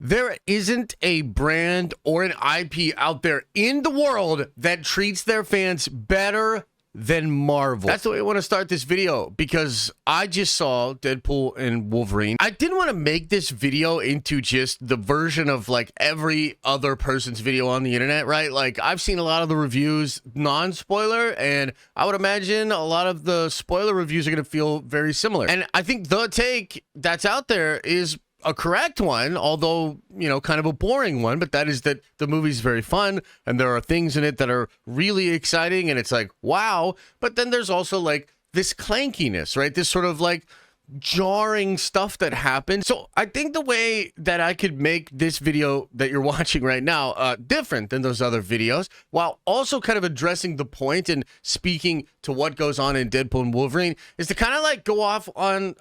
There isn't a brand or an IP out there in the world that treats their fans better than Marvel. That's the way I want to start this video, because I just saw Deadpool and Wolverine. I didn't want to make this video into just the version of like every other person's video on the internet, right? Like, I've seen a lot of the reviews non-spoiler, and I would imagine a lot of the spoiler reviews are going to feel very similar. And I think the take that's out there is a correct one, although, you know, kind of a boring one, but that is that the movie's very fun and there are things in it that are really exciting and it's like, wow. But then there's also like this clankiness, right? This sort of like jarring stuff that happens. So I think the way that I could make this video that you're watching right now different than those other videos, while also kind of addressing the point and speaking to what goes on in Deadpool and Wolverine, is to kind of like go off on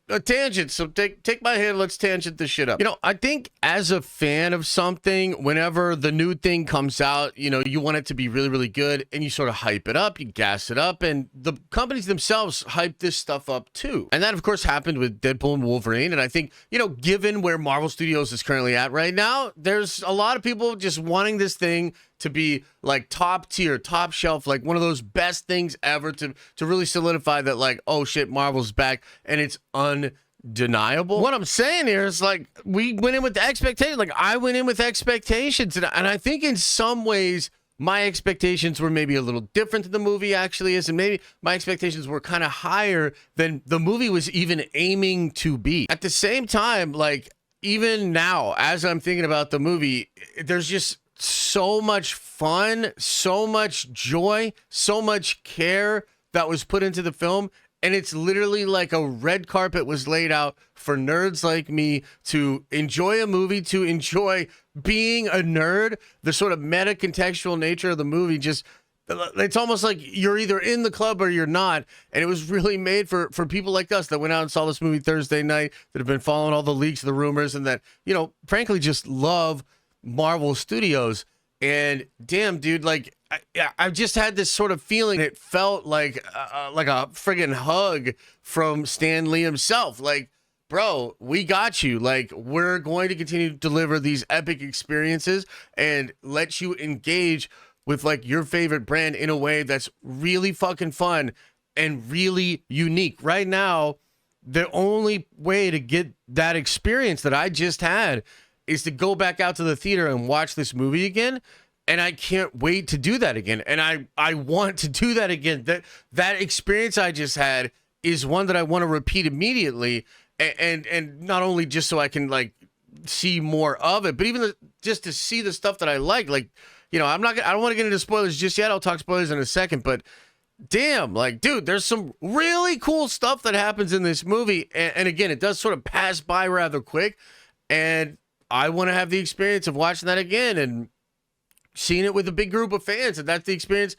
a tangent. So take my hand, let's tangent this shit up. You know, I think as a fan of something, whenever the new thing comes out, you know, you want it to be really, really good, and you sort of hype it up, you gas it up, and the companies themselves hype this stuff up too. And that, of course, happened with Deadpool and Wolverine. And I think, you know, given where Marvel Studios is currently at right now, there's a lot of people just wanting this thing to be like top tier, top shelf, like one of those best things ever to really solidify that, like, oh shit, Marvel's back, and it's undeniable. What I'm saying here is, like, we went in with the expectations. Like, I went in with expectations, and I think in some ways my expectations were maybe a little different than the movie actually is, and maybe my expectations were kind of higher than the movie was even aiming to be. At the same time, like, even now, as I'm thinking about the movie, there's just so much fun, so much joy, so much care that was put into the film. And it's literally like a red carpet was laid out for nerds like me to enjoy a movie, to enjoy being a nerd. The sort of meta contextual nature of the movie, just, it's almost like you're either in the club or you're not. And it was really made for people like us that went out and saw this movie Thursday night, that have been following all the leaks, the rumors, and that, you know, frankly, just love Marvel Studios. And damn, dude, like, I've just had this sort of feeling. It felt like a friggin' hug from Stan Lee himself. Like, bro, we got you. Like, we're going to continue to deliver these epic experiences and let you engage with like your favorite brand in a way that's really fucking fun and really unique. Right now, the only way to get that experience that I just had is to go back out to the theater and watch this movie again. And I can't wait to do that again. And I want to do that again. That experience I just had is one that I want to repeat immediately. And not only just so I can like see more of it, but even just to see the stuff that I like, you know, I don't want to get into spoilers just yet. I'll talk spoilers in a second, but damn, like, dude, there's some really cool stuff that happens in this movie. And again, it does sort of pass by rather quick. And I want to have the experience of watching that again and seeing it with a big group of fans. And that's the experience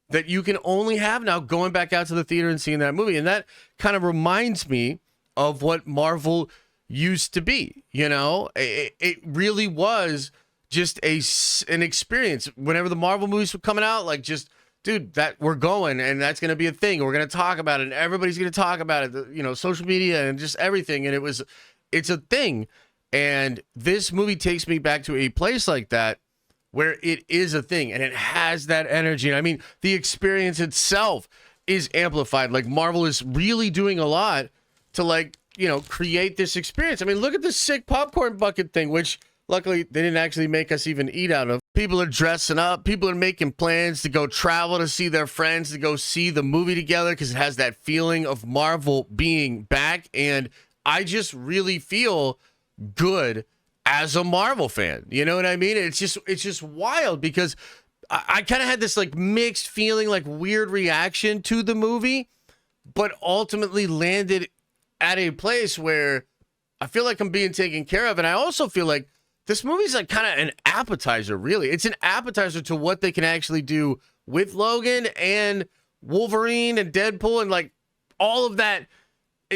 that you can only have now, going back out to the theater and seeing that movie. And that kind of reminds me of what Marvel used to be. You know, it really was just an experience. Whenever the Marvel movies were coming out, like, just, dude, that we're going, and that's going to be a thing. We're going to talk about it, and everybody's going to talk about it, you know, social media and just everything. And it's a thing. And this movie takes me back to a place like that where it is a thing and it has that energy. And I mean, the experience itself is amplified. Like, Marvel is really doing a lot to, like, you know, create this experience. I mean, look at this sick popcorn bucket thing, which luckily they didn't actually make us even eat out of. People are dressing up. People are making plans to go travel to see their friends, to go see the movie together, because it has that feeling of Marvel being back. And I just really feel good as a Marvel fan. You know what I mean? It's just wild, because I kind of had this like mixed feeling, like weird reaction to the movie, but ultimately landed at a place where I feel like I'm being taken care of. And I also feel like this movie's like kind of an appetizer, really. It's an appetizer to what they can actually do with Logan and Wolverine and Deadpool and like all of that.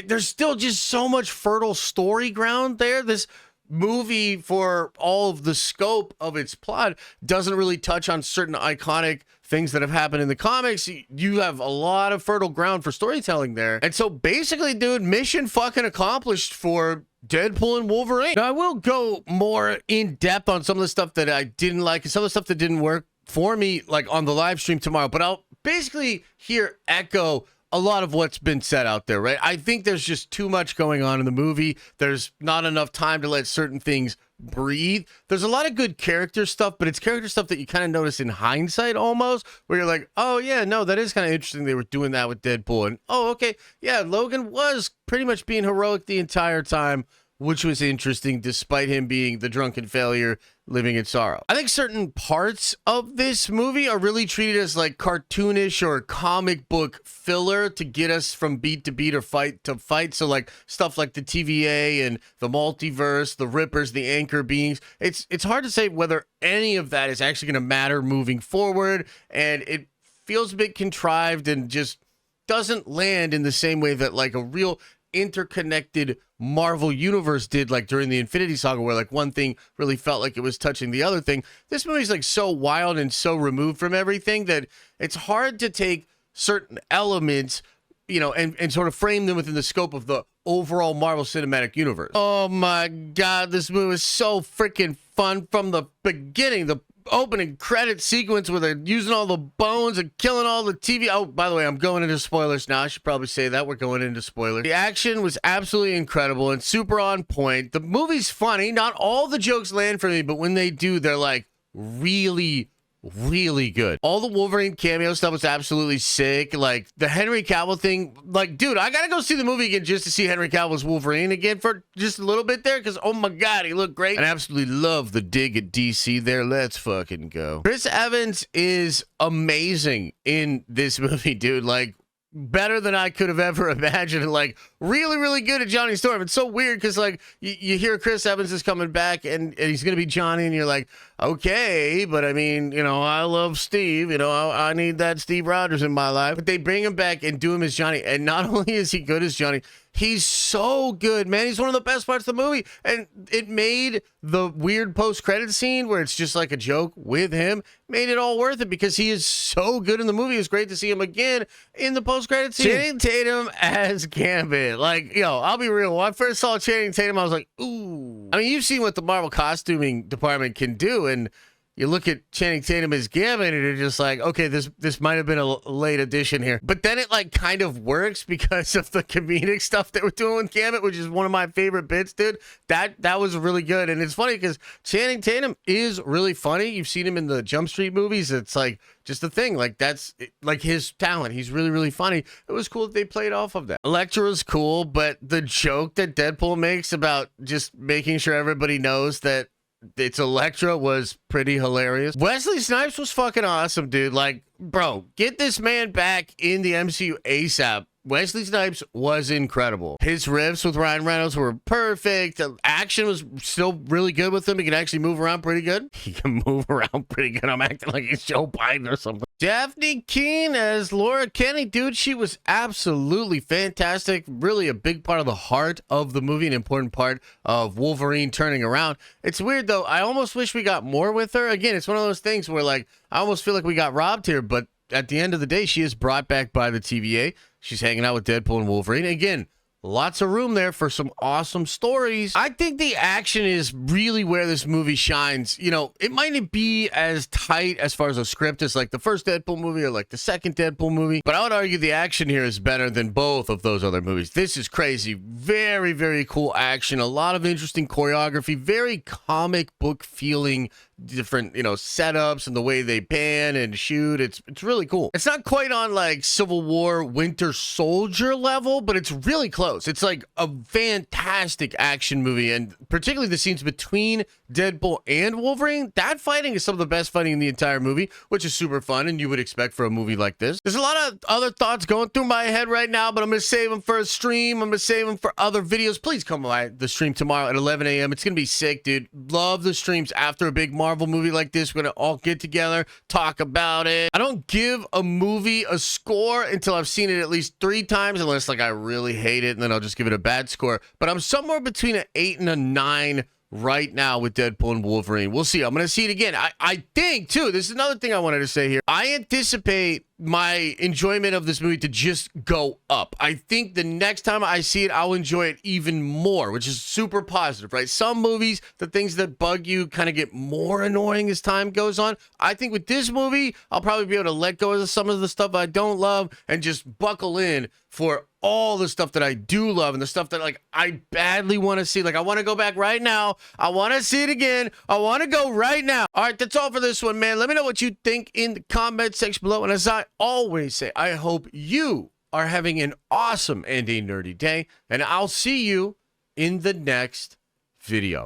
There's still just so much fertile story ground there. This movie, for all of the scope of its plot, doesn't really touch on certain iconic things that have happened in the comics. You have a lot of fertile ground for storytelling there. And so basically, dude, mission fucking accomplished for Deadpool and Wolverine. Now, I will go more in depth on some of the stuff that I didn't like and some of the stuff that didn't work for me, like on the live stream tomorrow, but I'll basically here echo a lot of what's been said out there, right? I think there's just too much going on in the movie. There's not enough time to let certain things breathe. There's a lot of good character stuff, but it's character stuff that you kind of notice in hindsight almost, where you're like, oh yeah, no, that is kind of interesting they were doing that with Deadpool. And oh, okay, yeah, Logan was pretty much being heroic the entire time, which was interesting despite him being the drunken failure living in sorrow. I think certain parts of this movie are really treated as like cartoonish or comic book filler to get us from beat to beat or fight to fight. So like stuff like the TVA and the multiverse, the Rippers, the anchor beings. It's hard to say whether any of that is actually going to matter moving forward. And it feels a bit contrived and just doesn't land in the same way that like a real interconnected Marvel universe did, like during the Infinity Saga, where like one thing really felt like it was touching the other thing. This movie's like so wild and so removed from everything that it's hard to take certain elements, you know, and sort of frame them within the scope of the overall Marvel Cinematic Universe. Oh my God, this movie is so freaking fun from the beginning. The opening credit sequence where they're using all the bones and killing all the TV. Oh, by the way, I'm going into spoilers now. I should probably say that. We're going into spoilers. The action was absolutely incredible and super on point. The movie's funny. Not all the jokes land for me, but when they do, they're like really good. All the Wolverine cameo stuff was absolutely sick. Like the Henry Cavill thing, like, dude, I gotta go see the movie again just to see Henry Cavill's Wolverine again for just a little bit there, because oh my God, he looked great. And I absolutely love the dig at DC there. Let's fucking go. Chris Evans is amazing in this movie, dude. Like, better than I could have ever imagined. Like, really good at Johnny Storm. It's so weird because, like, you hear Chris Evans is coming back and he's going to be Johnny, and you're like, okay, but I mean, you know, I love Steve. You know, I need that Steve Rogers in my life. But they bring him back and do him as Johnny. And not only is he good as Johnny, he's so good, man. He's one of the best parts of the movie. And it made the weird post-credit scene where it's just like a joke with him, made it all worth it because he is so good in the movie. It's great to see him again in the post-credit scene. Channing Tatum as Gambit. Like, yo, I'll be real. When I first saw Channing Tatum, I was like, ooh. I mean, you've seen what the Marvel costuming department can do, and you look at Channing Tatum as Gambit, and you're just like, okay, this might have been a late addition here. But then it like kind of works because of the comedic stuff that we're doing with Gambit, which is one of my favorite bits, dude. That was really good. And it's funny because Channing Tatum is really funny. You've seen him in the Jump Street movies. It's like just a thing. Like that's like his talent. He's really funny. It was cool that they played off of that. Elektra was cool, but the joke that Deadpool makes about just making sure everybody knows that it's Elektra was pretty hilarious. Wesley Snipes was fucking awesome, dude. Like, bro, get this man back in the MCU ASAP. Wesley Snipes was incredible. His riffs with Ryan Reynolds were perfect. The action was still really good with him. He can actually move around pretty good. He can move around pretty good. I'm acting like he's Joe Biden or something. Daphne Keane as Laura Kenny, dude, she was absolutely fantastic. Really a big part of the heart of the movie, an important part of Wolverine turning around. It's weird, though. I almost wish we got more with her. Again, it's one of those things where, like, I almost feel like we got robbed here, but at the end of the day, she is brought back by the TVA. She's hanging out with Deadpool and Wolverine. Again, lots of room there for some awesome stories. I think the action is really where this movie shines. You know, it might not be as tight as far as a script as like the first Deadpool movie or like the second Deadpool movie, but I would argue the action here is better than both of those other movies. This is crazy. Very cool action. A lot of interesting choreography. Very comic book feeling, different, you know, setups and the way they pan and shoot. It's really cool. It's not quite on like Civil War Winter Soldier level, but it's really close. It's like a fantastic action movie, and particularly the scenes between Deadpool and Wolverine, that fighting is some of the best fighting in the entire movie, which is super fun and you would expect for a movie like this. There's a lot of other thoughts going through my head right now, but I'm going to save them for a stream. I'm going to save them for other videos. Please come by the stream tomorrow at 11 a.m. It's going to be sick, dude. Love the streams after a big Marvel movie like this. We're going to all get together, talk about it. I don't give a movie a score until I've seen it at least 3 times, unless like I really hate it, and then I'll just give it a bad score. But I'm somewhere between an 8 and a 9 right now with Deadpool and Wolverine. We'll see. I'm going to see it again. I think, too, this is another thing I wanted to say here. I anticipate my enjoyment of this movie to just go up. I think the next time I see it, I'll enjoy it even more, which is super positive, right? Some movies, the things that bug you kind of get more annoying as time goes on. I think with this movie, I'll probably be able to let go of some of the stuff I don't love and just buckle in for all the stuff that I do love and the stuff that, like, I badly want to see. Like, I want to go back right now. I want to see it again. I want to go right now. All right, that's all for this one, man. Let me know what you think in the comment section below. And as I always say, I hope you are having an awesome and a nerdy day. And I'll see you in the next video.